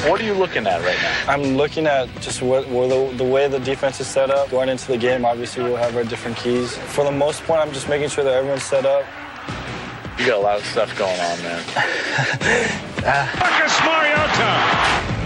What are you looking at right now? I'm looking at just the way the defense is set up. Going into the game, obviously, we'll have our different keys. For the most part, I'm just making sure that everyone's set up. You got a lot of stuff going on, man. Marcus Mariota.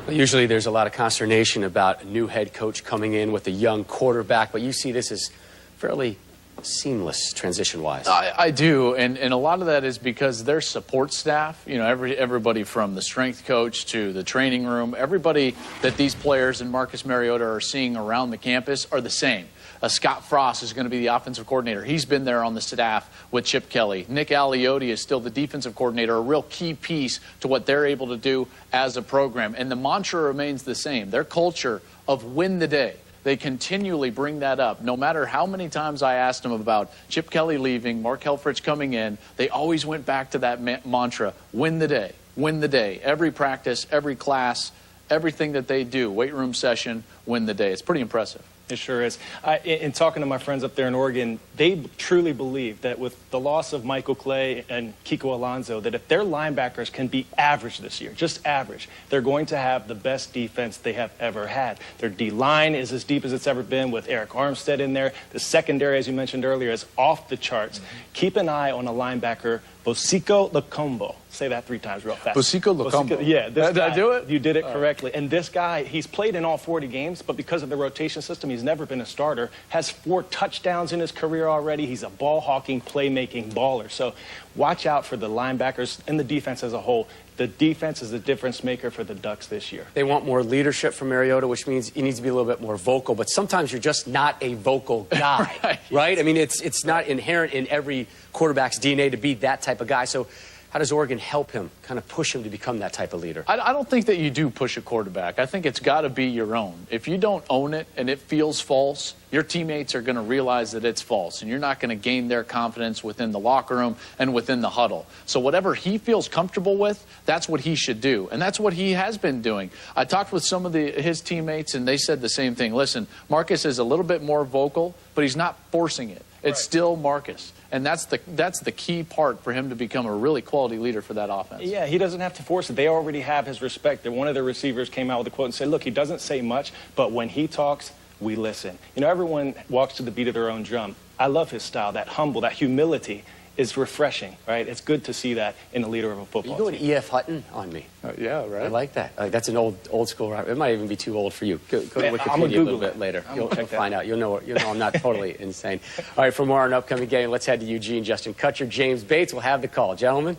Usually there's a lot of consternation about a new head coach coming in with a young quarterback, but you see this as fairly seamless transition-wise. I do, and a lot of that is because their support staff, you know, everybody from the strength coach to the training room, everybody that these players and Marcus Mariota are seeing around the campus are the same. Scott Frost is going to be the offensive coordinator. He's been there on the staff with Chip Kelly. Nick Aliotti is still the defensive coordinator, a real key piece to what they're able to do as a program. And the mantra remains the same. Their culture of win the day. They continually bring that up. No matter how many times I asked them about Chip Kelly leaving, Mark Helfrich coming in, they always went back to that mantra, win the day, win the day. Every practice, every class, everything that they do, weight room session, win the day. It's pretty impressive. It sure is. In talking to my friends up there in Oregon, they truly believe that with the loss of Michael Clay and Kiko Alonso, that if their linebackers can be average this year, just average, they're going to have the best defense they have ever had. Their D-line is as deep as it's ever been with Eric Armstead in there. The secondary, as you mentioned earlier, is off the charts. Keep an eye on a linebacker, Bosico Lacombo. Say that 3 times real fast. Bosico Lacombo. Yeah. Did I do it? You did it correctly. And this guy, he's played in all 40 games, but because of the rotation system, he's never been a starter. Has 4 touchdowns in his career already. He's a ball-hawking, playmaking baller. So watch out for the linebackers and the defense as a whole. The defense is the difference maker for the Ducks this year. They want more leadership from Mariota, which means he needs to be a little bit more vocal. But sometimes you're just not a vocal guy, right? I mean, it's not inherent in every quarterback's DNA to be that type of guy. So how does Oregon help him, kind of push him to become that type of leader? I don't think that you do push a quarterback. I think it's got to be your own. If you don't own it and it feels false, your teammates are going to realize that it's false, and you're not going to gain their confidence within the locker room and within the huddle. So whatever he feels comfortable with, that's what he should do, and that's what he has been doing. I talked with some of his teammates, and they said the same thing. Listen, Marcus is a little bit more vocal, but he's not forcing it. It's still Marcus. And that's the key part for him to become a really quality leader for that offense. Yeah, he doesn't have to force it. They already have his respect. One of their receivers came out with a quote and said, look, he doesn't say much, but when he talks, we listen. You know, everyone walks to the beat of their own drum. I love his style, that humble, that humility is refreshing, right? It's good to see that in a leader of a football team. You going E.F. Hutton on me. Yeah, right. I like that. That's an old school rap. It might even be too old for you. Go to Wikipedia I'm a little bit later. You'll find out. You'll know I'm not totally insane. All right, for more on an upcoming game, let's head to Eugene. Justin Kutcher, James Bates will have the call. Gentlemen.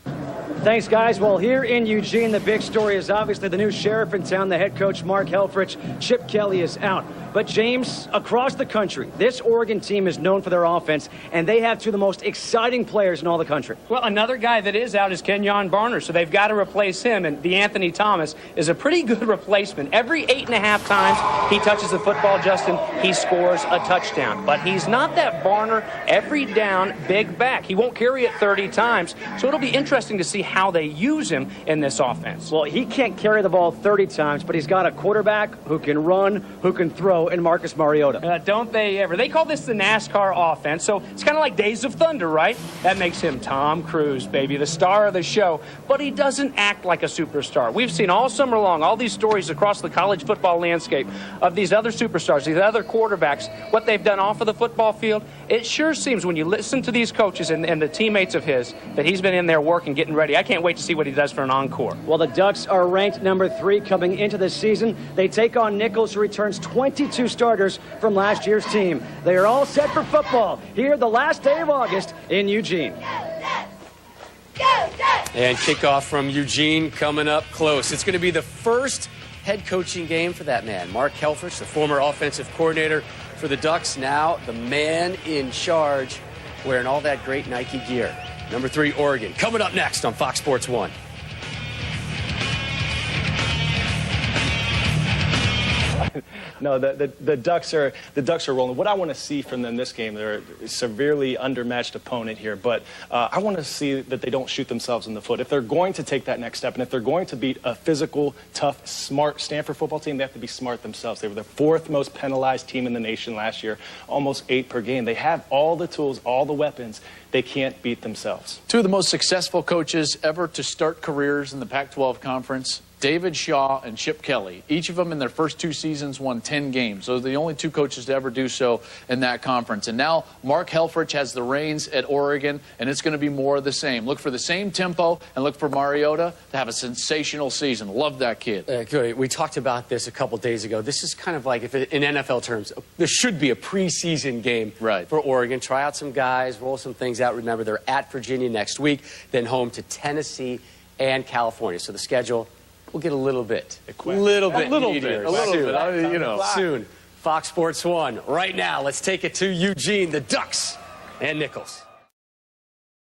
Thanks, guys. Well, here in Eugene, the big story is obviously the new sheriff in town, the head coach, Mark Helfrich. Chip Kelly is out. But, James, across the country, this Oregon team is known for their offense, and they have 2 of the most exciting players in all the country. Well, another guy that is out is Kenyon Barner, so they've got to replace him, and Anthony Thomas is a pretty good replacement. Every 8.5 times he touches the football, Justin, he scores a touchdown. But he's not that Barner every down big back. He won't carry it 30 times, so it'll be interesting to see how they use him in this offense. Well, he can't carry the ball 30 times, but he's got a quarterback who can run, who can throw, and Marcus Mariota. Don't they ever? They call this the NASCAR offense, so it's kind of like Days of Thunder, right? That makes him Tom Cruise, baby, the star of the show. But he doesn't act like a superstar. We've seen all summer long all these stories across the college football landscape of these other superstars, these other quarterbacks, what they've done off of the football field. It sure seems when you listen to these coaches and the teammates of his that he's been in there working, getting ready. I can't wait to see what he does for an encore. Well, the Ducks are ranked number 3 coming into this season. They take on Nicholls, who returns 22 starters from last year's team. They are all set for football here the last day of August in Eugene. And kickoff from Eugene coming up close. It's going to be the first head coaching game for that man, Mark Helfrich, the former offensive coordinator for the Ducks, now the man in charge, wearing all that great Nike gear. Number 3, Oregon, coming up next on Fox Sports 1. No, the Ducks are rolling. What I want to see from them this game, they're a severely undermatched opponent here, but I want to see that they don't shoot themselves in the foot. If they're going to take that next step, and if they're going to beat a physical, tough, smart Stanford football team, they have to be smart themselves. They were the 4th most penalized team in the nation last year, almost 8 per game. They have all the tools, all the weapons. They can't beat themselves. 2 of the most successful coaches ever to start careers in the Pac-12 Conference, David Shaw and Chip Kelly. Each of them in their first 2 seasons won 10 games. Those are the only 2 coaches to ever do so in that conference. And now Mark Helfrich has the reins at Oregon, and it's going to be more of the same. Look for the same tempo, and look for Mariota to have a sensational season. Love that kid. Good. We talked about this a couple days ago. This is kind of like, if in NFL terms, there should be a preseason game for Oregon. Try out some guys, roll some things out. Remember, they're at Virginia next week, then home to Tennessee and California. So the schedule will get a little bit meatier. Soon. Fox Sports 1. Right now, let's take it to Eugene, the Ducks, and Nicholls.